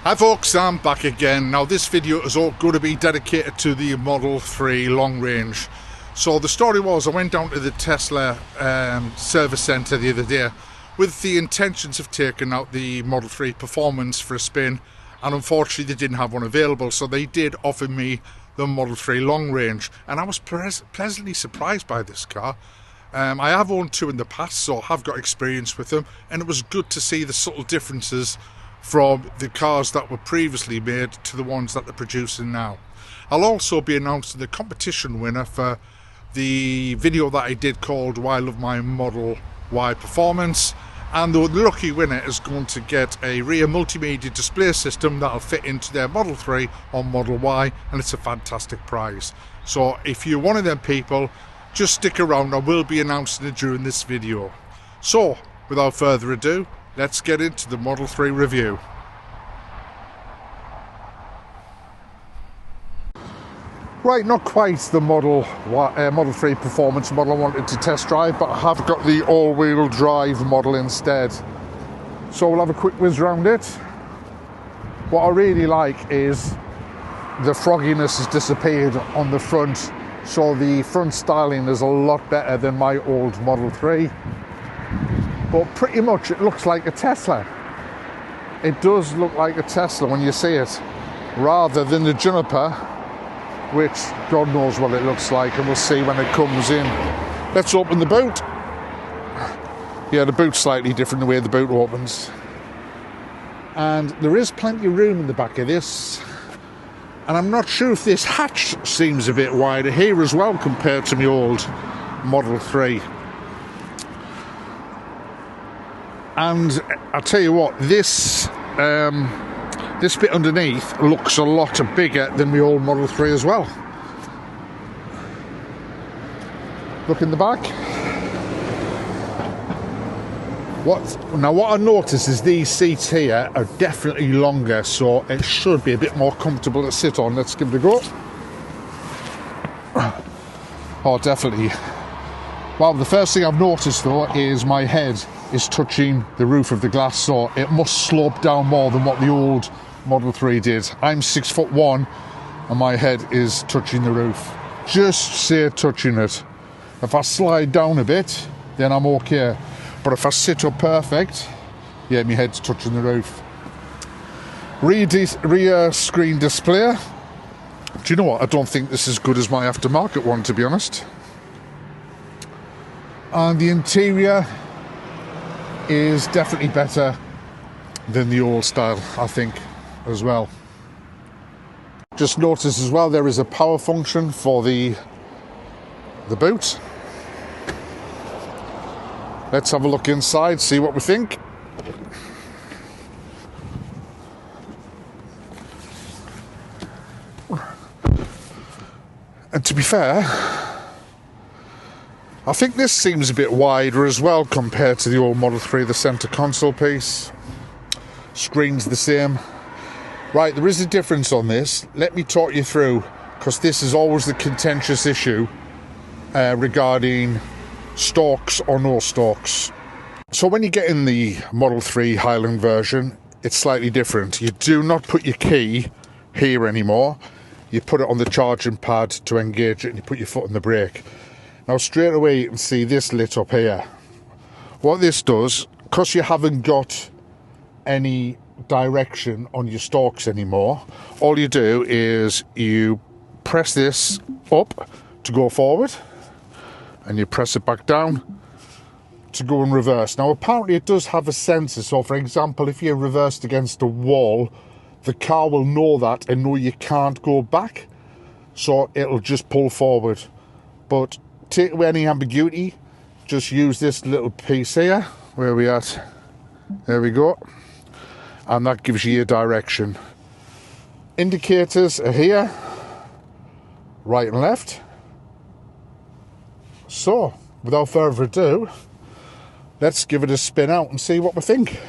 Hi folks, I'm back again. Now this video is all going to be dedicated to the Model 3 long range. So the story was I went down to the Tesla service centre the other day with the intentions of taking out the Model 3 Performance for a spin, and unfortunately they didn't have one available, so they did offer me the Model 3 long range, and I was pleasantly surprised by this car. I have owned two in the past, so I have got experience with them, and it was good to see the subtle differences from the cars that were previously made to the ones that they're producing now. I'll also be announcing the competition winner for the video that I did called Why I Love My Model Y Performance, and the lucky winner is going to get a rear multimedia display system that'll fit into their Model 3 or Model Y, and it's a fantastic prize. So if you're one of them people, just stick around, I will be announcing it during this video. So without further ado, let's get into the Model 3 review. Right, not quite the Model 3 Performance model I wanted to test drive, but I have got the all-wheel drive model instead. So we'll have a quick whiz around it. What I really like is the frogginess has disappeared on the front, so the front styling is a lot better than my old Model 3. But pretty much it looks like a Tesla. It does look like a Tesla when you see it, rather than the Juniper, which God knows what it looks like, and we'll see when it comes in. Let's open the boot. Yeah, the boot's slightly different the way the boot opens. And there is plenty of room in the back of this. And I'm not sure if this hatch seems a bit wider here as well compared to my old Model 3. And I'll tell you what, this bit underneath looks a lot bigger than my old Model 3 as well. Look in the back. What I noticed is these seats here are definitely longer, so it should be a bit more comfortable to sit on. Let's give it a go. Oh, definitely. Well, the first thing I've noticed though is my head is touching the roof of the glass, so it must slope down more than what the old Model 3 did. I'm 6'1" and my head is touching the roof. Just say touching it. If I slide down a bit, then I'm okay. But if I sit up perfect, yeah, my head's touching the roof. Rear screen display. Do you know what? I don't think this is as good as my aftermarket one, to be honest. And the interior is definitely better than the old style, I think, as well. Just notice as well there is a power function for the boot. Let's have a look inside, see what we think. And to be fair, I think this seems a bit wider as well compared to the old Model 3, the centre console piece. Screen's the same. Right, there is a difference on this. Let me talk you through, because this is always the contentious issue regarding stalks or no stalks. So when you get in the Model 3 Highland version, it's slightly different. You do not put your key here anymore. You put it on the charging pad to engage it, and you put your foot on the brake. Now straight away you can see this lit up here. What this does, because you haven't got any direction on your stalks anymore, all you do is you press this up to go forward, and you press it back down to go in reverse. Now apparently it does have a sensor, so for example if you're reversed against a wall, the car will know that and know you can't go back, so it'll just pull forward. But take away any ambiguity, just use this little piece here. Where are we at? There we go. And that gives you your direction. Indicators are here, right and left. So without further ado, let's give it a spin out and see what we think.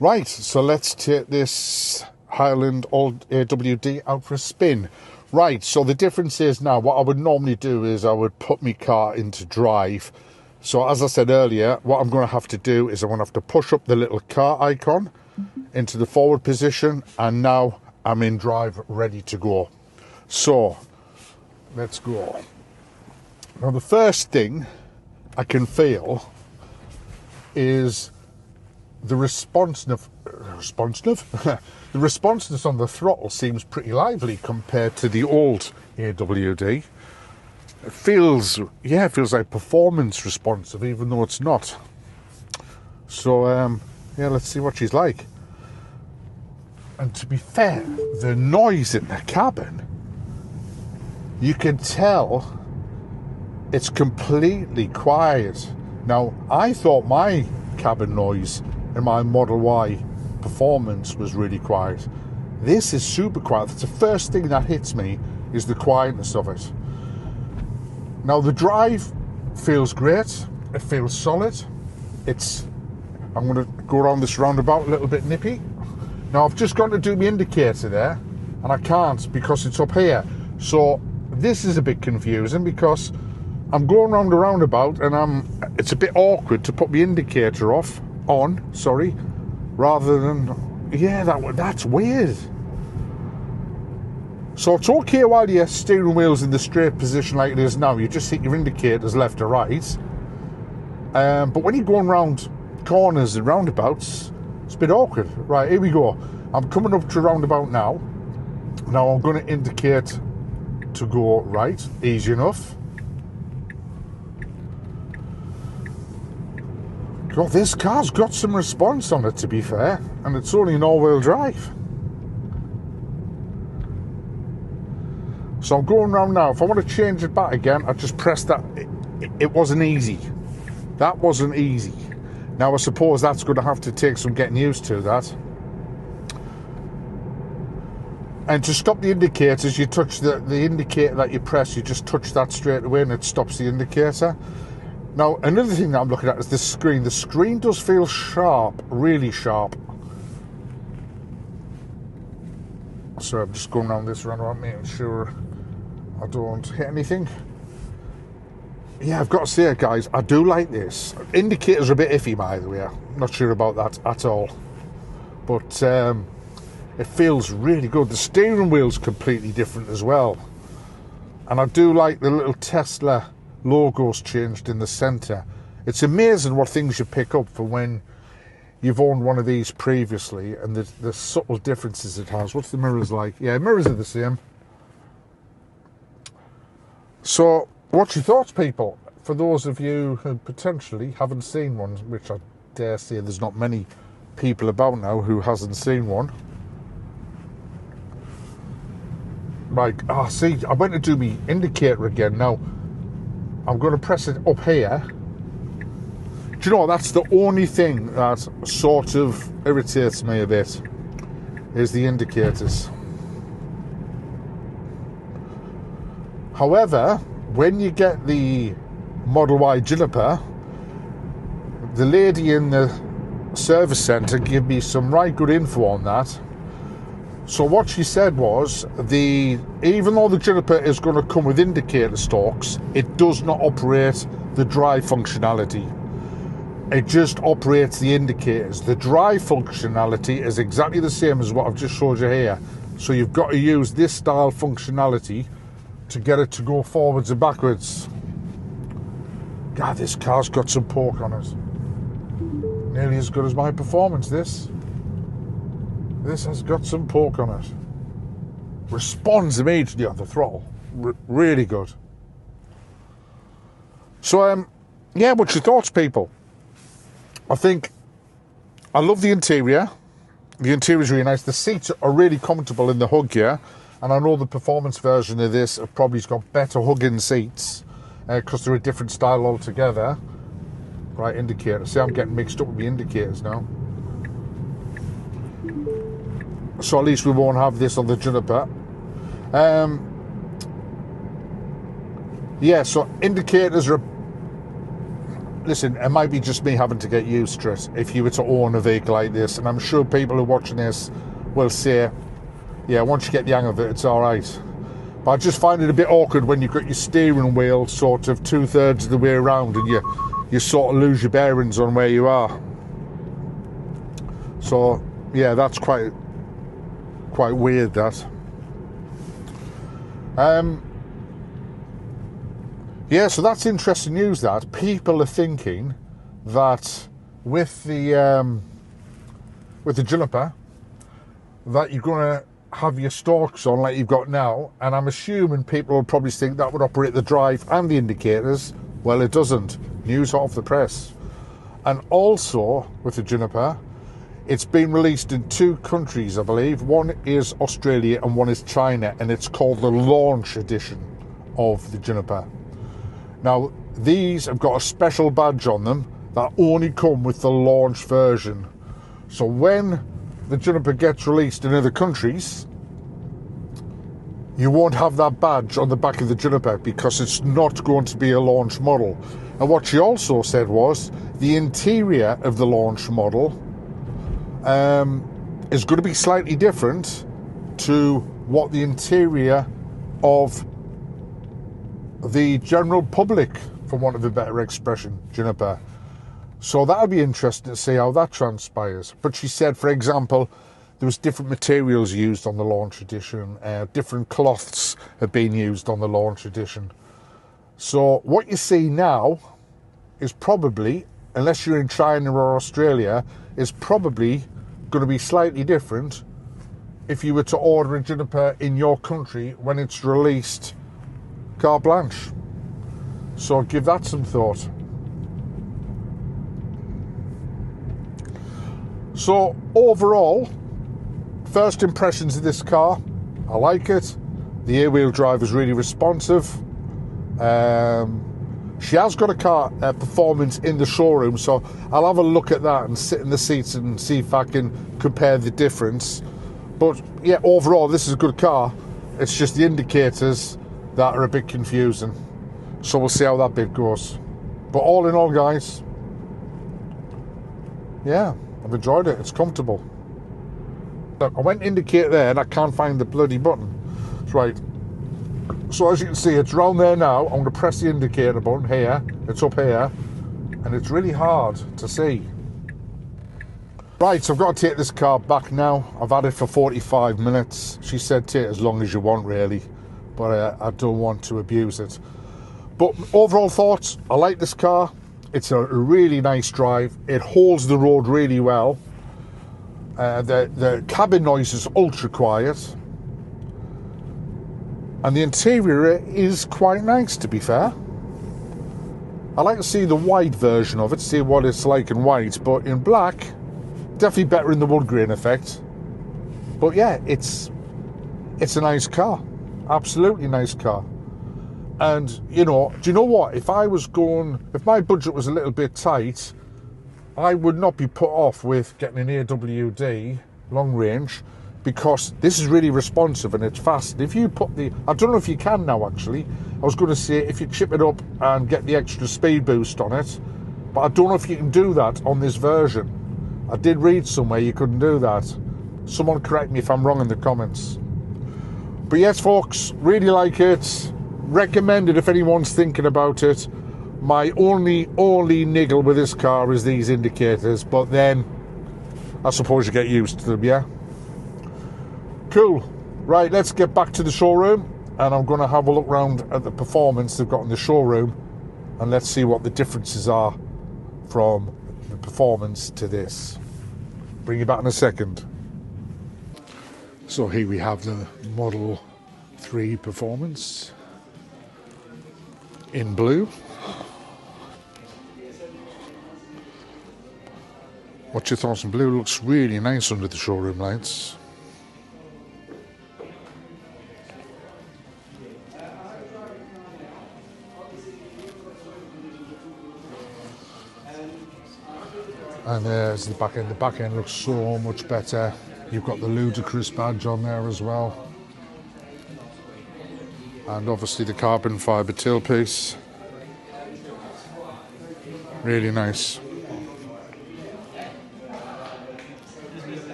Right, so let's take this Highland Old AWD out for a spin. Right, so the difference is now, what I would normally do is I would put my car into drive. So as I said earlier, what I'm going to have to do is I'm going to have to push up the little car icon, into the forward position, and now I'm in drive ready to go. So let's go. Now the first thing I can feel is the responsiveness the responsiveness on the throttle seems pretty lively compared to the old AWD. It feels like performance responsive, even though it's not. So yeah, let's see what she's like. And to be fair, the noise in the cabin, you can tell it's completely quiet. Now, I thought my cabin noise in my Model Y Performance was really quiet. This is super quiet. That's the first thing that hits me, is the quietness of it. Now, the drive feels great. It feels solid. I'm going to go around this roundabout a little bit nippy. Now, I've just got to do my indicator there, and I can't because it's up here. So this is a bit confusing because I'm going round the roundabout, and it's a bit awkward to put my indicator on, rather than, yeah, that's weird. So it's okay while your steering wheel's in the straight position like it is now. You just hit your indicators left or right. But when you're going round corners and roundabouts, it's a bit awkward. Right, here we go. I'm coming up to a roundabout now. Now I'm going to indicate to go right. Easy enough. God, this car's got some response on it, to be fair, and it's only an all-wheel drive. So I'm going round now. If I want to change it back again, I just press that. It wasn't easy. That wasn't easy. Now I suppose that's going to have to take some getting used to, that. And to stop the indicators, you touch the indicator that you press, you just touch that straight away and it stops the indicator. Now, another thing that I'm looking at is the screen. The screen does feel sharp, really sharp. So I'm just going around this roundabout, making sure I don't hit anything. Yeah, I've got to say, guys, I do like this. Indicators are a bit iffy, by the way. I'm not sure about that at all. But it feels really good. The steering wheel's completely different as well. And I do like the little Tesla logos changed in the centre. It's amazing what things you pick up for when you've owned one of these previously, and the subtle differences it has. What's the mirrors like? Yeah, mirrors are the same. So what's your thoughts, people? For those of you who potentially haven't seen one, which I dare say there's not many people about now who hasn't seen one. Right, see, I went to do my indicator again. Now I'm going to press it up here. Do you know, that's the only thing that sort of irritates me a bit, is the indicators. However, when you get the Model Y Juniper, the lady in the service centre gave me some right good info on that. So what she said was, even though the Juniper is going to come with indicator stalks, it does not operate the drive functionality. It just operates the indicators. The drive functionality is exactly the same as what I've just showed you here. So you've got to use this style functionality to get it to go forwards and backwards. God, this car's got some pork on it. Nearly as good as my Performance, this. This has got some pork on it. Responds immediately on the throttle. Really good. So, yeah, what's your thoughts, people? I love the interior. The interior is really nice. The seats are really comfortable in the hug here. And I know the Performance version of this have probably got better hugging seats because they're a different style altogether. Right, indicator. See, I'm getting mixed up with the indicators now. So at least we won't have this on the Juniper. Yeah, so indicators are... Listen, it might be just me having to get used to it if you were to own a vehicle like this. And I'm sure people who are watching this will say, yeah, once you get the hang of it, it's all right. But I just find it a bit awkward when you've got your steering wheel sort of 2/3 of the way around and you sort of lose your bearings on where you are. So, yeah, that's quite weird, that. Yeah, so that's interesting news, that people are thinking that with the juniper, that you're going to have your stalks on like you've got now, and I'm assuming people will probably think that would operate the drive and the indicators. Well, it doesn't. News hot off the press. And also with the juniper, it's been released in 2 countries, I believe. One is Australia and one is China, and it's called the launch edition of the juniper. Now, these have got a special badge on them that only come with the launch version. So when the juniper gets released in other countries, you won't have that badge on the back of the juniper because it's not going to be a launch model. And what she also said was the interior of the launch model is going to be slightly different to what the interior of the general public, for want of a better expression, juniper. So that'll be interesting to see how that transpires. But she said, for example, there was different materials used on the launch edition, different cloths have been used on the launch edition. So what you see now is probably, unless you're in China or Australia, is probably going to be slightly different if you were to order a juniper in your country when it's released carte blanche. So give that some thought. So overall, first impressions of this car, I like it. The air-wheel drive is really responsive. She has got a car performance in the showroom, so I'll have a look at that and sit in the seats and see if I can compare the difference. But yeah, overall, this is a good car. It's just the indicators that are a bit confusing. So we'll see how that bit goes. But all in all, guys, yeah, I've enjoyed it. It's comfortable. Look, I went indicate there and I can't find the bloody button. That's right. So as you can see, it's round there now. I'm going to press the indicator button here. It's up here. And it's really hard to see. Right, so I've got to take this car back now. I've had it for 45 minutes. She said take as long as you want, really. But I don't want to abuse it. But overall thoughts, I like this car. It's a really nice drive. It holds the road really well. The cabin noise is ultra quiet. And the interior is quite nice, to be fair. I like to see the white version of it, see what it's like in white, but in black, definitely better in the wood grain effect. But yeah, it's a nice car. Absolutely nice car. And, you know, do you know what? If my budget was a little bit tight, I would not be put off with getting an AWD long range, because this is really responsive and it's fast. If you put I don't know if you can now, actually. I was going to say if you chip it up and get the extra speed boost on it, but I don't know if you can do that on this version. I did read somewhere you couldn't do that. Someone correct me if I'm wrong in the comments. But yes, folks, really like it. Recommend it if anyone's thinking about it. My only niggle with this car is these indicators, but then I suppose you get used to them, yeah? Cool. Right, let's get back to the showroom, and I'm going to have a look around at the performance they've got in the showroom, and let's see what the differences are from the performance to this. Bring you back in a second. So here we have the Model 3 Performance in blue. What's your thoughts on blue? Looks really nice under the showroom lights. And there's the back end. The back end looks so much better. You've got the ludicrous badge on there as well. And obviously the carbon fibre tailpiece. Really nice.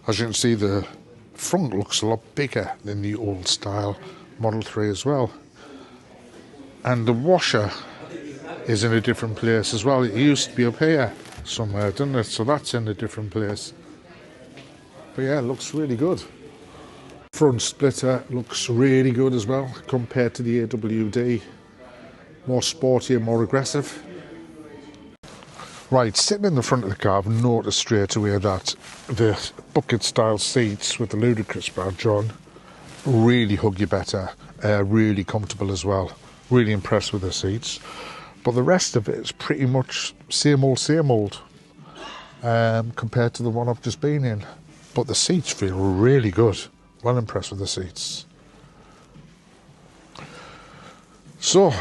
As you can see, the front looks a lot bigger than the old style Model 3 as well. And the washer is in a different place as well. It used to be up here, somewhere, doesn't it? So that's in a different place. But yeah, it looks really good. Front splitter looks really good as well compared to the AWD. More sporty and more aggressive. Right, sitting in the front of the car, I've noticed straight away that the bucket style seats with the ludicrous badge on really hug you better, really comfortable as well. Really impressed with the seats. But the rest of it is pretty much same old compared to the one I've just been in. But the seats feel really good. Well impressed with the seats. So,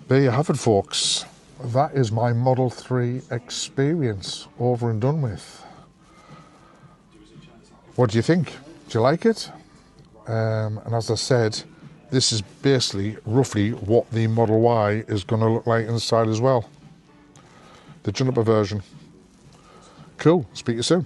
there you have it, folks. That is my Model 3 experience over and done with. What do you think? Do you like it? And as I said, this is basically roughly what the Model Y is going to look like inside as well. The jumper version. Cool. Speak to you soon.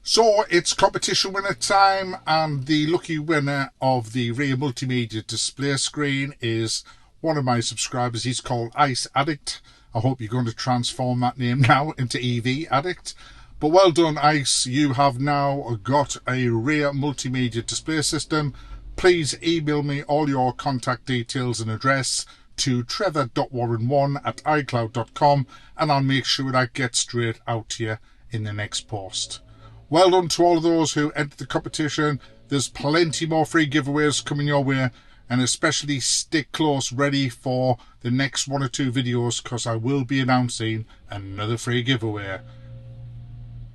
So it's competition winner time, and the lucky winner of the rear multimedia display screen is one of my subscribers. He's called Ice Addict. I hope you're going to transform that name now into EV Addict. But well done, Ice. You have now got a rear multimedia display system. Please email me all your contact details and address to trevor.warren1@icloud.com, and I'll make sure that gets straight out to you in the next post. Well done to all of those who entered the competition. There's plenty more free giveaways coming your way, and especially stick close ready for the next 1 or 2 videos, because I will be announcing another free giveaway.